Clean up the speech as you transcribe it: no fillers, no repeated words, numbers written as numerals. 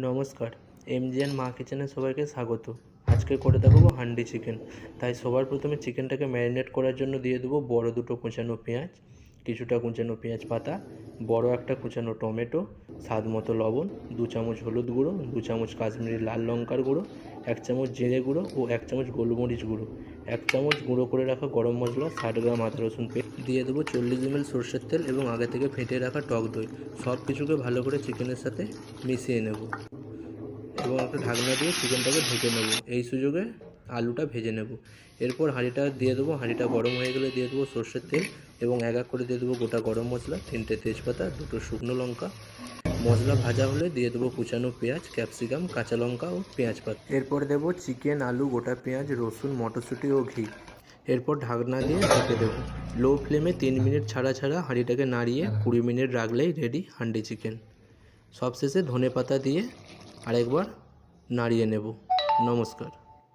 নমস্কার, এমজিএন মা কিচেনে সবাইকে স্বাগত। আজকে করে দেখাবো হান্ডি চিকেন। তাই সবার প্রথমে চিকেনটাকে ম্যারিনেট করার জন্য দিয়ে দেবো বড় দুটো কুচানো পেঁয়াজ, কিছুটা কুচানো পেঁয়াজ পাতা, বড় একটা কুচানো টমেটো, স্বাদ মতো লবণ, 2 চামচ হলুদ গুঁড়ো, 2 চামচ কাশ্মীরি লাল লঙ্কার গুঁড়ো, 1 চামচ জিরে গুঁড়ো ও 1 চামচ গোলমরিচ গুঁড়ো, 1 চামচ গুঁড়ো করে রাখা গরম মশলা, 60 গ্রাম আদা রসুন পেস্ট, দিয়ে দেবো 40 ml সরষের তেল এবং আগে থেকে ফেটে রাখা টক দই। সব কিছুকে ভালো করে চিকেনের সাথে মিশিয়ে নেব এবং একটা ঢাকনা দিয়ে চিকেনটাকে ঢেকে নেব। এই সুযোগে আলুটা ভেজে নেব। এরপর হাঁড়িটা দিয়ে দেবো। হাঁড়িটা গরম হয়ে গেলে দিয়ে দেবো সর্ষের তেল এবং এক এক করে দিয়ে দেবো গোটা গরম মশলা, 3টে তেজপাতা, 2টো শুকনো লঙ্কা। মশলা ভাজা হলে দিয়ে দেবো কুচানো পেঁয়াজ, ক্যাপসিকাম, কাঁচা লঙ্কা ও পেঁয়াজ পাতা। এরপর দেবো চিকেন, আলু, গোটা পেঁয়াজ, রসুন, মটরশুঁটি ও ঘি। এরপর ঢাকনা দিয়ে ঢেকে দেবো। লো ফ্লেমে 3 মিনিট ছাড়া ছাড়া হাঁড়িটাকে নাড়িয়ে 20 মিনিট রাখলেই রেডি হান্ডি চিকেন। সবশেষে ধনেপাতা দিয়ে আরেকবার নাড়িয়ে নেব। নমস্কার।